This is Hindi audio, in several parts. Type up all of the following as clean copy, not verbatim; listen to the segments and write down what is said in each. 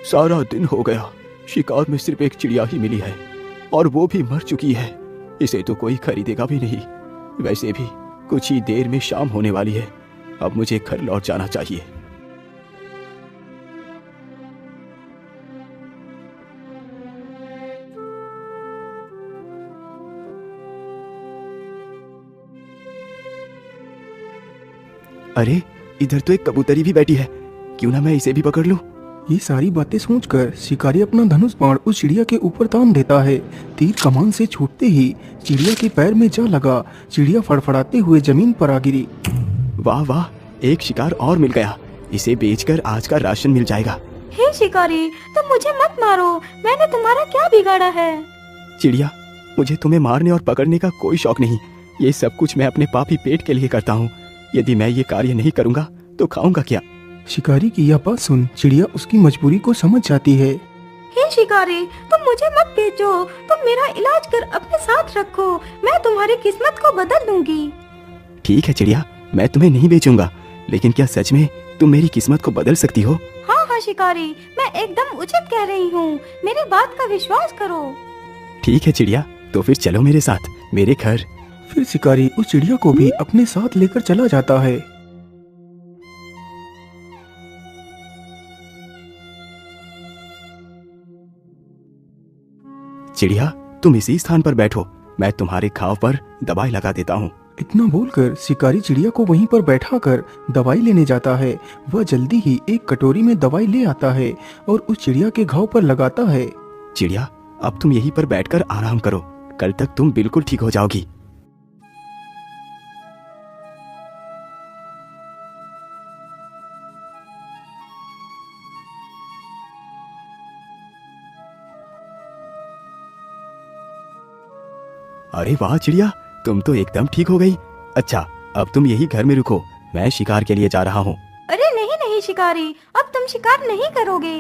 सारा दिन हो गया, शिकार में सिर्फ एक चिड़िया ही मिली है और वो भी मर चुकी है। इसे तो कोई खरीदेगा भी नहीं। वैसे भी कुछ ही देर में शाम होने वाली है। अब मुझे घर लौट जाना चाहिए। अरे, इधर तो एक कबूतरी भी बैठी है। क्यों ना मैं इसे भी पकड़ लूं? ये सारी बातें सोचकर शिकारी अपना धनुष बाण उस चिड़िया के ऊपर तान देता है। तीर कमान से छूटते ही चिड़िया के पैर में जा लगा। चिड़िया फड़फड़ाते हुए जमीन पर आ गिरी। वाह वाह, एक शिकार और मिल गया। इसे बेचकर आज का राशन मिल जाएगा। हे शिकारी, तुम मुझे मत मारो। मैंने तुम्हारा क्या बिगाड़ा है? चिड़िया, मुझे तुम्हें मारने और पकड़ने का कोई शौक नहीं। ये सब कुछ मैं अपने पापी पेट के लिए करता हूँ। यदि मैं ये कार्य नहीं करूँगा तो खाऊंगा क्या? शिकारी की यह बात सुन चिड़िया उसकी मजबूरी को समझ जाती है। हे शिकारी, तुम मुझे मत बेचो। तुम मेरा इलाज कर अपने साथ रखो। मैं तुम्हारी किस्मत को बदल दूंगी। ठीक है चिड़िया, मैं तुम्हें नहीं बेचूंगा, लेकिन क्या सच में तुम मेरी किस्मत को बदल सकती हो? हाँ हाँ शिकारी, मैं एकदम उचित कह रही हूँ। मेरी बात का विश्वास करो। ठीक है चिड़िया, तो फिर चलो मेरे साथ, मेरे घर। फिर शिकारी उस चिड़िया को भी अपने साथ लेकर चला जाता है। चिड़िया, तुम इसी स्थान पर बैठो, मैं तुम्हारे घाव पर दवाई लगा देता हूँ। इतना बोलकर शिकारी चिड़िया को वहीं पर बैठाकर दवाई लेने जाता है। वह जल्दी ही एक कटोरी में दवाई ले आता है और उस चिड़िया के घाव पर लगाता है। चिड़िया, अब तुम यहीं पर बैठकर आराम करो। कल तक तुम बिल्कुल ठीक हो जाओगी। अरे वाह चिड़िया, तुम तो एकदम ठीक हो गई। अच्छा, अब तुम यही घर में रुको, मैं शिकार के लिए जा रहा हूँ। अरे नहीं नहीं शिकारी, अब तुम शिकार नहीं करोगे।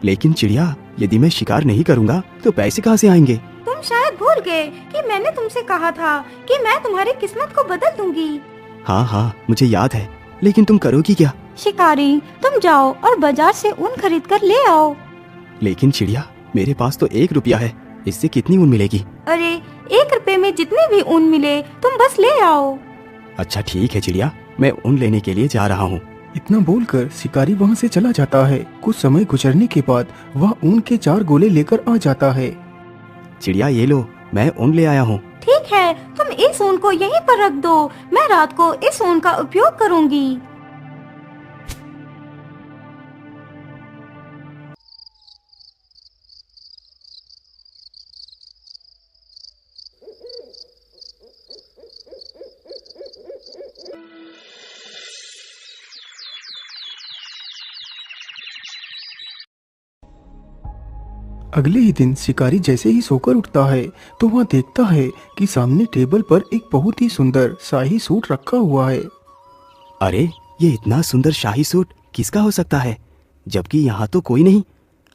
लेकिन चिड़िया, यदि मैं शिकार नहीं करूँगा तो पैसे कहाँ से आएंगे? तुम शायद भूल गए कि मैंने तुमसे कहा था कि मैं तुम्हारी किस्मत को बदल दूंगी। हाँ हाँ, मुझे याद है, लेकिन तुम करोगी क्या? शिकारी, तुम जाओ और बाजार से ऊन खरीद कर ले आओ। लेकिन चिड़िया, मेरे पास तो 1 रुपया है, इससे कितनी ऊन मिलेगी? अरे 1 रुपए में जितने भी ऊन मिले तुम बस ले आओ। अच्छा ठीक है चिड़िया, मैं ऊन लेने के लिए जा रहा हूँ। इतना बोलकर शिकारी वहाँ से चला जाता है। कुछ समय गुजरने के बाद वह ऊन के 4 गोले लेकर आ जाता है। चिड़िया ये लो, मैं ऊन ले आया हूँ। ठीक है, तुम इस ऊन को यहीं पर रख दो। मैं रात को इस ऊन का उपयोग करूँगी। अगले ही दिन शिकारी जैसे ही सोकर उठता है तो वह देखता है कि सामने टेबल पर एक बहुत ही सुंदर शाही सूट रखा हुआ है। अरे, ये इतना सुंदर शाही सूट किसका हो सकता है, जबकि यहाँ तो कोई नहीं।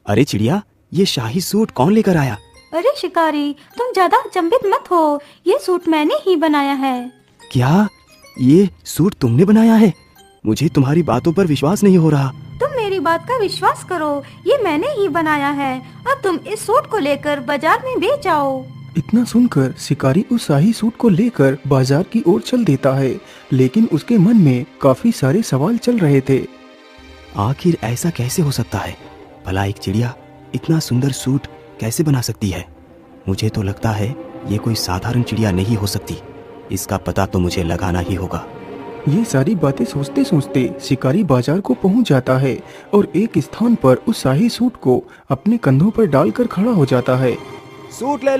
अरे चिड़िया, ये शाही सूट कौन लेकर आया? अरे शिकारी, तुम ज्यादा अचंभित मत हो। ये सूट मैंने ही बनाया है। क्या ये सूट तुमने बनाया है? मुझे तुम्हारी बातों पर विश्वास नहीं हो रहा। तुम मेरी बात का विश्वास करो, ये मैंने ही बनाया है। अब तुम इस सूट को लेकर बाजार में बेच आओ। इतना सुनकर शिकारी उस शाही सूट को लेकर बाजार की ओर चल देता है, लेकिन उसके मन में काफी सारे सवाल चल रहे थे। आखिर ऐसा कैसे हो सकता है? भला एक चिड़िया इतना सुंदर सूट कैसे बना सकती है? मुझे तो लगता है ये कोई साधारण चिड़िया नहीं हो सकती। इसका पता तो मुझे लगाना ही होगा। ये सारी बातें सोचते सोचते शिकारी बाजार को पहुंच जाता है और एक स्थान पर उस शाही सूट को अपने कंधों पर डालकर खड़ा हो जाता है। सूट ले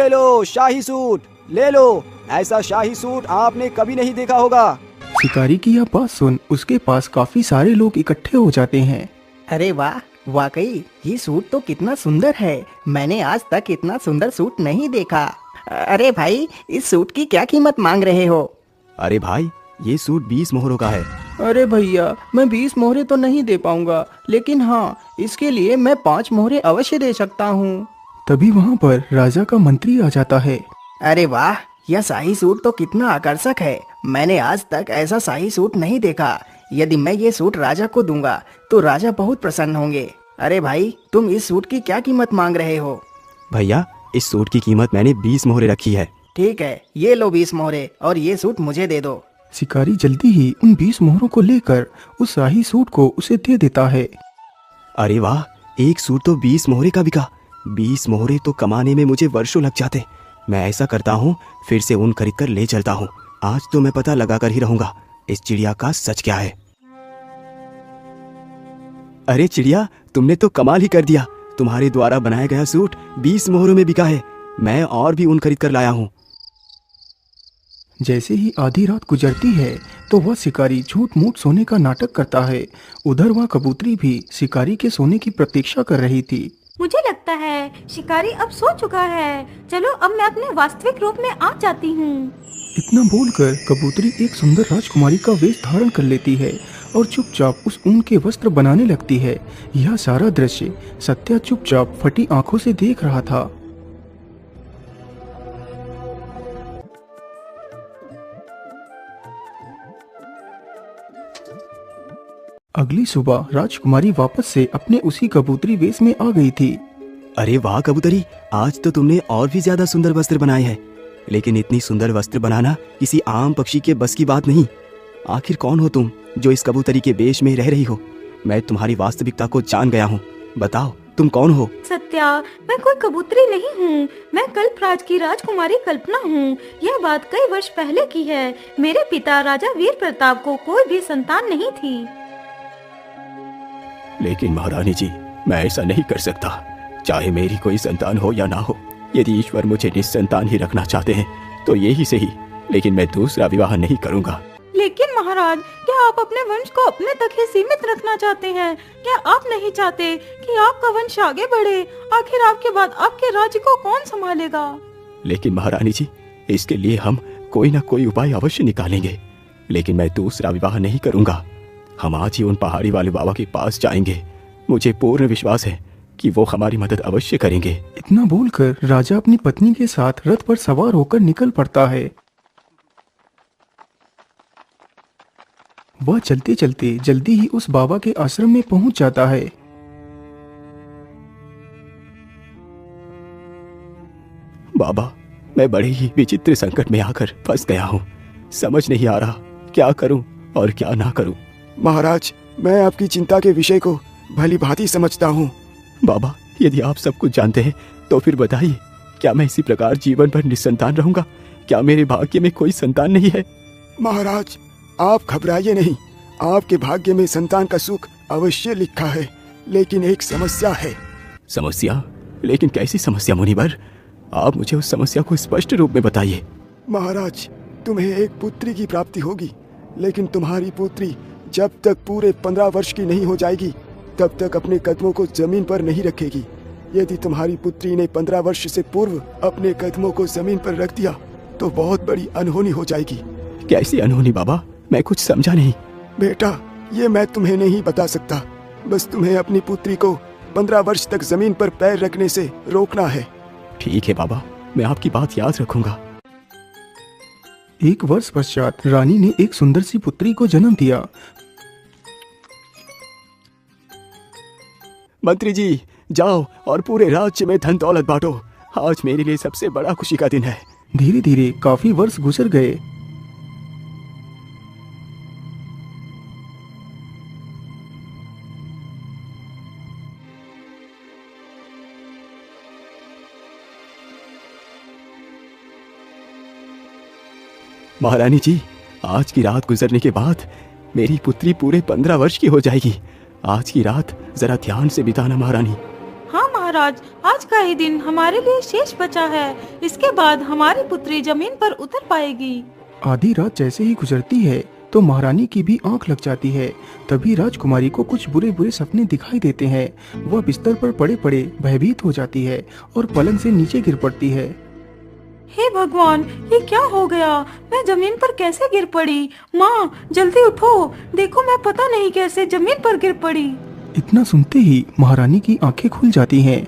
लो, शाही सूट ले लो। ऐसा शाही सूट आपने कभी नहीं देखा होगा। शिकारी की यह बात सुन उसके पास काफी सारे लोग इकट्ठे हो जाते हैं। अरे वाह, वाकई ये सूट तो कितना सुंदर है। मैंने आज तक इतना सुंदर सूट नहीं देखा। अरे भाई, इस सूट की क्या कीमत मांग रहे हो? अरे भाई, ये सूट 20 मोहरों का है। अरे भैया, मैं 20 मोहरे तो नहीं दे पाऊंगा, लेकिन हाँ, इसके लिए मैं 5 मोहरे अवश्य दे सकता हूँ। तभी वहाँ पर राजा का मंत्री आ जाता है। अरे वाह, यह शाही सूट तो कितना आकर्षक है। मैंने आज तक ऐसा शाही सूट नहीं देखा। यदि मैं ये सूट राजा को दूंगा तो राजा बहुत प्रसन्न होंगे। अरे भाई, तुम इस सूट की क्या कीमत मांग रहे हो? भैया, इस सूट की कीमत मैंने 20 मोहरे रखी है। ठीक है, ये लो 20 मोहरे और ये सूट मुझे दे दो। शिकारी जल्दी ही उन 20 मोहरों को लेकर उस शाही सूट को उसे दे देता है। अरे वाह, एक सूट तो 20 मोहरे का बिका। 20 मोहरे तो कमाने में मुझे वर्षों लग जाते। मैं ऐसा करता हूँ, फिर से ऊन खरीद कर ले चलता हूँ। आज तो मैं पता लगा कर ही रहूंगा इस चिड़िया का सच क्या है। अरे चिड़िया, तुमने तो कमाल ही कर दिया। तुम्हारे द्वारा बनाया गया सूट 20 मोहरों में बिका है। मैं और भी ऊन खरीद कर लाया हूँ। जैसे ही आधी रात गुजरती है तो वह शिकारी झूठ मूठ सोने का नाटक करता है। उधर वह कबूतरी भी शिकारी के सोने की प्रतीक्षा कर रही थी। मुझे लगता है शिकारी अब सो चुका है। चलो अब मैं अपने वास्तविक रूप में आ जाती हूँ। इतना बोलकर कबूतरी एक सुंदर राजकुमारी का वेश धारण कर लेती है और चुपचाप उस ऊन के वस्त्र बनाने लगती है। यह सारा दृश्य सत्या चुपचाप फटी आंखों से देख रहा था। अगली सुबह राजकुमारी वापस से अपने उसी कबूतरी वेश में आ गई थी। अरे वाह कबूतरी, आज तो तुमने और भी ज्यादा सुंदर वस्त्र बनाए हैं। लेकिन इतनी सुंदर वस्त्र बनाना किसी आम पक्षी के बस की बात नहीं। आखिर कौन हो तुम जो इस कबूतरी के वेश में रह रही हो? मैं तुम्हारी वास्तविकता को जान गया हूँ। बताओ तुम कौन हो? सत्या, मैं कोई कबूतरी नहीं हूँ। मैं कल्पराज की राजकुमारी कल्पना हूँ। यह बात कई वर्ष पहले की है। मेरे पिता राजा वीर प्रताप को कोई भी संतान नहीं थी। लेकिन महारानी जी, मैं ऐसा नहीं कर सकता। चाहे मेरी कोई संतान हो या ना हो, यदि ईश्वर मुझे निसंतान ही रखना चाहते हैं तो ये ही सही, लेकिन मैं दूसरा विवाह नहीं करूंगा। लेकिन महाराज, क्या आप अपने वंश को अपने तक ही सीमित रखना चाहते हैं? क्या आप नहीं चाहते कि आपका वंश आगे बढ़े? आखिर आपके बाद आपके राज्य को कौन संभालेगा? लेकिन महारानी जी, इसके लिए हम कोई ना कोई उपाय अवश्य निकालेंगे। लेकिन मैं दूसरा विवाह नहीं करूंगा। हम आज ही उन पहाड़ी वाले बाबा के पास जाएंगे। मुझे पूर्ण विश्वास है कि वो हमारी मदद अवश्य करेंगे। इतना बोलकर राजा अपनी पत्नी के साथ रथ पर सवार होकर निकल पड़ता है। वह चलते चलते जल्दी ही उस बाबा के आश्रम में पहुंच जाता है। बाबा, मैं बड़े ही विचित्र संकट में आकर फंस गया हूँ। समझ नहीं आ रहा क्या करूं और क्या ना करूं। महाराज, मैं आपकी चिंता के विषय को भली भांति समझता हूँ। बाबा, यदि आप सब कुछ जानते हैं तो फिर बताइए, क्या मैं इसी प्रकार जीवन भर निसंतान रहूंगा? क्या मेरे भाग्य में कोई संतान नहीं है? महाराज, आप घबराइए नहीं। आपके भाग्य में संतान का सुख अवश्य लिखा है, लेकिन एक समस्या है। समस्या? लेकिन कैसी समस्या मुनिवर? आप मुझे उस समस्या को स्पष्ट रूप में बताइए। महाराज, तुम्हें एक पुत्री की प्राप्ति होगी, लेकिन तुम्हारी पुत्री जब तक पूरे 15 वर्ष की नहीं हो जाएगी तब तक अपने कदमों को जमीन पर नहीं रखेगी। यदि तुम्हारी पुत्री ने 15 वर्ष से पूर्व अपने कदमों को जमीन पर रख दिया तो बहुत बड़ी अनहोनी हो जाएगी। कैसी अनहोनी बाबा? मैं कुछ समझा नहीं। बेटा, ये मैं तुम्हें नहीं बता सकता। बस तुम्हें अपनी पुत्री को 15 वर्ष तक जमीन पर पैर रखने से रोकना है। ठीक है बाबा, मैं आपकी बात याद रखूंगा। एक वर्ष पश्चात रानी ने एक सुंदर सी पुत्री को जन्म दिया। मंत्री जी, जाओ और पूरे राज्य में धन दौलत बांटो। आज मेरे लिए सबसे बड़ा खुशी का दिन है। धीरे धीरे काफी वर्ष गुजर गए। महारानी जी, आज की रात गुजरने के बाद मेरी पुत्री पूरे 15 वर्ष की हो जाएगी। आज की रात जरा ध्यान से बिताना महारानी। हाँ महाराज, आज का ही दिन हमारे लिए शेष बचा है। इसके बाद हमारी पुत्री जमीन पर उतर पाएगी। आधी रात जैसे ही गुजरती है तो महारानी की भी आंख लग जाती है। तभी राजकुमारी को कुछ बुरे बुरे सपने दिखाई देते हैं। वह बिस्तर पर पड़े पड़े भयभीत हो जाती है और पलंग से नीचे गिर पड़ती है। हे भगवान, ये क्या हो गया? मैं जमीन पर कैसे गिर पड़ी? माँ, जल्दी उठो, देखो मैं पता नहीं कैसे जमीन पर गिर पड़ी। इतना सुनते ही महारानी की आंखें खुल जाती हैं।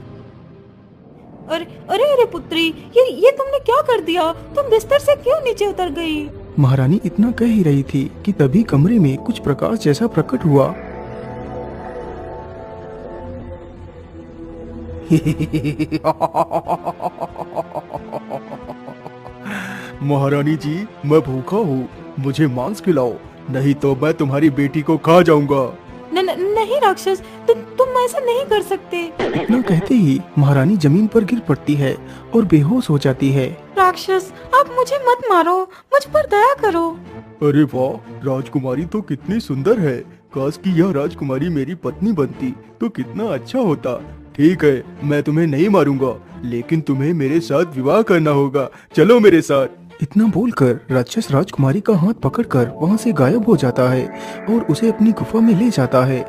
अरे अरे अरे पुत्री, ये तुमने क्या कर दिया? तुम बिस्तर से क्यों नीचे उतर गई? महारानी इतना कह ही रही थी कि तभी कमरे में कुछ प्रकाश जैसा प्रकट हुआ। महारानी जी, मैं भूखा हूँ, मुझे मांस खिलाओ, नहीं तो मैं तुम्हारी बेटी को खा जाऊंगा। नहीं राक्षस, तुम ऐसा नहीं कर सकते। इतना कहते ही महारानी जमीन पर गिर पड़ती है और बेहोश हो जाती है। राक्षस, आप मुझे मत मारो, मुझ पर दया करो। अरे वाह, राजकुमारी तो कितनी सुंदर है। काश कि यह राजकुमारी मेरी पत्नी बनती तो कितना अच्छा होता। ठीक है, मैं तुम्हें नहीं मारूंगा, लेकिन तुम्हें मेरे साथ विवाह करना होगा। चलो मेरे साथ। इतना बोलकर राक्षस राजकुमारी का हाथ पकड़कर वहाँ से गायब हो जाता है और उसे अपनी गुफा में ले जाता है।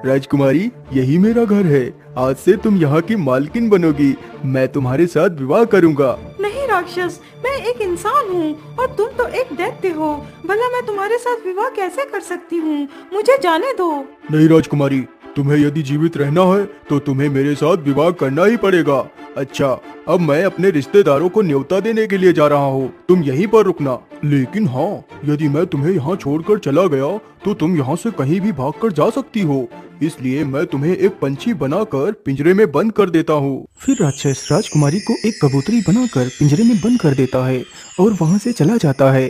राजकुमारी, यही मेरा घर है, आज से तुम यहाँ की मालकिन बनोगी। मैं तुम्हारे साथ विवाह करूँगा। नहीं राक्षस, मैं एक इंसान हूँ और तुम तो एक दैत्य हो। भला मैं तुम्हारे साथ विवाह कैसे कर सकती हूँ? मुझे जाने दो। नहीं राजकुमारी, तुम्हें यदि जीवित रहना है तो तुम्हें मेरे साथ विवाह करना ही पड़ेगा। अच्छा, अब मैं अपने रिश्तेदारों को न्योता देने के लिए जा रहा हूँ, तुम यहीं पर रुकना। लेकिन हाँ, यदि मैं तुम्हें यहाँ छोड़कर चला गया तो तुम यहाँ से कहीं भी भागकर जा सकती हो, इसलिए मैं तुम्हें एक पंछी बनाकर पिंजरे में बंद कर देता हूँ। फिर राक्षस राजकुमारी को एक कबूतरी बनाकर पिंजरे में बंद कर देता है और वहाँ से चला जाता है।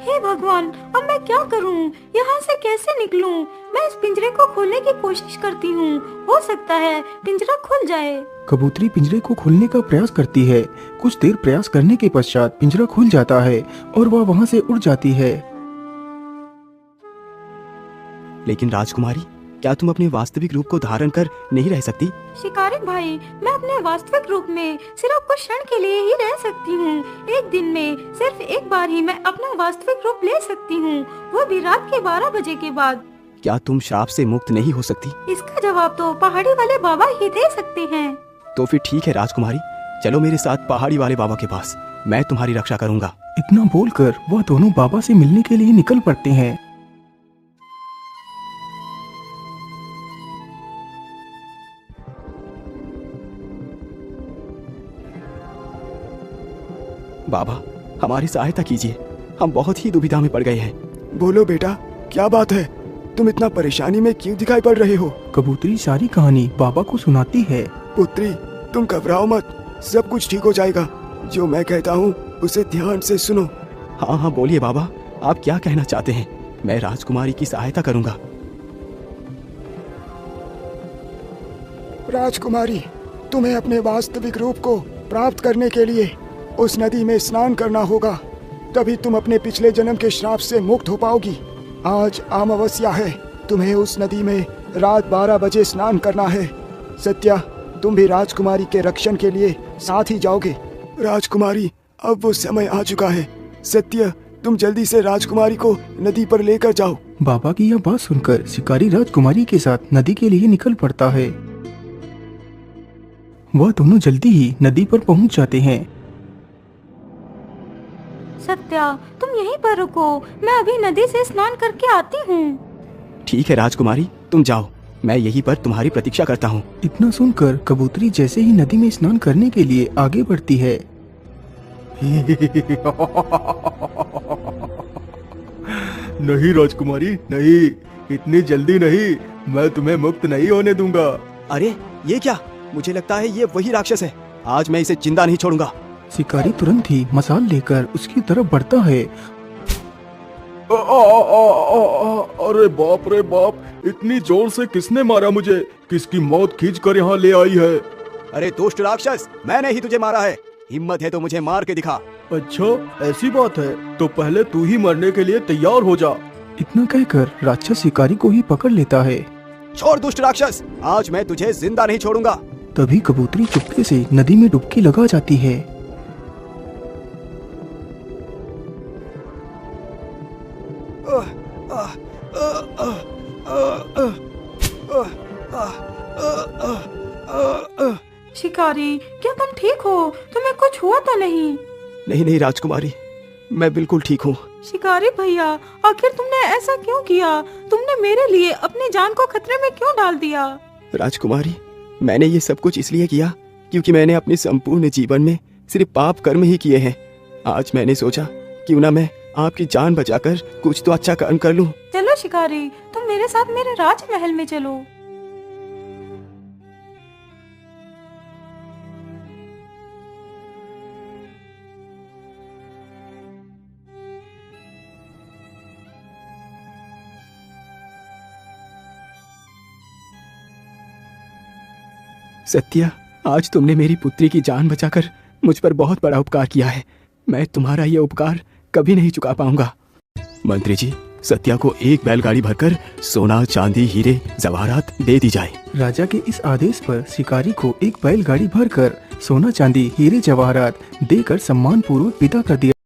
हे भगवान, अब मैं क्या करूं? यहाँ से कैसे निकलूं? मैं इस पिंजरे को खोलने की कोशिश करती हूँ, हो सकता है पिंजरा खुल जाए। कबूतरी पिंजरे को खोलने का प्रयास करती है। कुछ देर प्रयास करने के पश्चात पिंजरा खुल जाता है और वह वहाँ से उड़ जाती है। लेकिन राजकुमारी, क्या तुम अपने वास्तविक रूप को धारण कर नहीं रह सकती? शिकारी भाई, मैं अपने वास्तविक रूप में सिर्फ कुछ क्षण के लिए ही रह सकती हूँ। एक दिन में सिर्फ एक बार ही मैं अपना वास्तविक रूप ले सकती हूँ, वो भी रात के 12 बजे के बाद। क्या तुम श्राप से मुक्त नहीं हो सकती? इसका जवाब तो पहाड़ी वाले बाबा ही दे सकते हैं। तो फिर ठीक है राजकुमारी, चलो मेरे साथ पहाड़ी वाले बाबा के पास, मैं तुम्हारी रक्षा करूंगा। इतना बोलकर वह दोनों बाबा से मिलने के लिए निकल पड़ते हैं। बाबा, हमारी सहायता कीजिए, हम बहुत ही दुविधा में पड़ गए हैं। बोलो बेटा, क्या बात है? तुम इतना परेशानी में क्यों दिखाई पड़ रहे हो? कबूतरी सारी कहानी बाबा को सुनाती है। पुत्री, तुम घबराओ मत, सब कुछ ठीक हो जाएगा। जो मैं कहता हूँ उसे ध्यान से सुनो। हाँ हाँ बोलिए बाबा, आप क्या कहना चाहते हैं? मैं राजकुमारी की सहायता करूंगा। राजकुमारी, तुम्हें अपने वास्तविक रूप को प्राप्त करने के लिए उस नदी में स्नान करना होगा, तभी तुम अपने पिछले जन्म के श्राप से मुक्त हो पाओगी। आज अमावस्या है, तुम्हें उस नदी में रात 12 बजे स्नान करना है। सत्या, तुम भी राजकुमारी के रक्षण के लिए साथ ही जाओगे। राजकुमारी, अब वो समय आ चुका है। सत्य, तुम जल्दी से राजकुमारी को नदी पर लेकर जाओ। बाबा की यह बात सुनकर शिकारी राजकुमारी के साथ नदी के लिए निकल पड़ता है। वह दोनों जल्दी ही नदी पर पहुंच जाते हैं। सत्या, तुम यहीं पर रुको, मैं अभी नदी से स्नान करके आती हूँ। ठीक है राजकुमारी, तुम जाओ, मैं यहीं पर तुम्हारी प्रतीक्षा करता हूँ। इतना सुनकर कबूतरी जैसे ही नदी में स्नान करने के लिए आगे बढ़ती है। नहीं राजकुमारी, नहीं, इतनी जल्दी नहीं, मैं तुम्हें मुक्त नहीं होने दूंगा। अरे ये क्या? मुझे लगता है ये वही राक्षस है, आज मैं इसे जिंदा नहीं छोड़ूंगा। शिकारी तुरंत ही मसाल लेकर उसकी तरफ बढ़ता है। अरे बाप रे बाप, इतनी जोर से किसने मारा मुझे? किसकी मौत खींच कर यहाँ ले आई है? अरे दुष्ट राक्षस, मैंने ही तुझे मारा है, हिम्मत है तो मुझे मार के दिखा। अच्छा, ऐसी बात है, तो पहले तू ही मरने के लिए तैयार हो जा। इतना कहकर राक्षस शिकारी को ही पकड़ लेता है। छोड़ दुष्ट राक्षस, आज मैं तुझे जिंदा नहीं छोड़ूंगा। तभी कबूतरी चुपके से नदी में डुबकी लगा जाती है। शिकारी, क्या तुम ठीक हो? तुम्हें कुछ हुआ तो नहीं? नहीं नहीं राजकुमारी, मैं बिल्कुल ठीक हूँ। शिकारी भैया, आखिर तुमने ऐसा क्यों किया? तुमने मेरे लिए अपनी जान को खतरे में क्यों डाल दिया? राजकुमारी, मैंने ये सब कुछ इसलिए किया क्योंकि मैंने अपने संपूर्ण जीवन में सिर्फ पाप कर्म ही किए हैं। आज मैंने सोचा क्यों ना मैं आपकी जान बचाकर कुछ तो अच्छा कर्म कर लूं। चलो शिकारी, तुम मेरे साथ मेरे राजमहल में चलो। सत्या, आज तुमने मेरी पुत्री की जान बचाकर मुझ पर बहुत बड़ा उपकार किया है। मैं तुम्हारा यह उपकार कभी नहीं चुका पाऊंगा। मंत्री जी, सत्या को एक बैलगाड़ी भरकर सोना, चांदी, हीरे, जवाहरात दे दी जाए। राजा के इस आदेश पर शिकारी को एक बैलगाड़ी भरकर सोना, चांदी, हीरे, जवाहरात देकर सम्मान पूर्वक विदा कर दिया।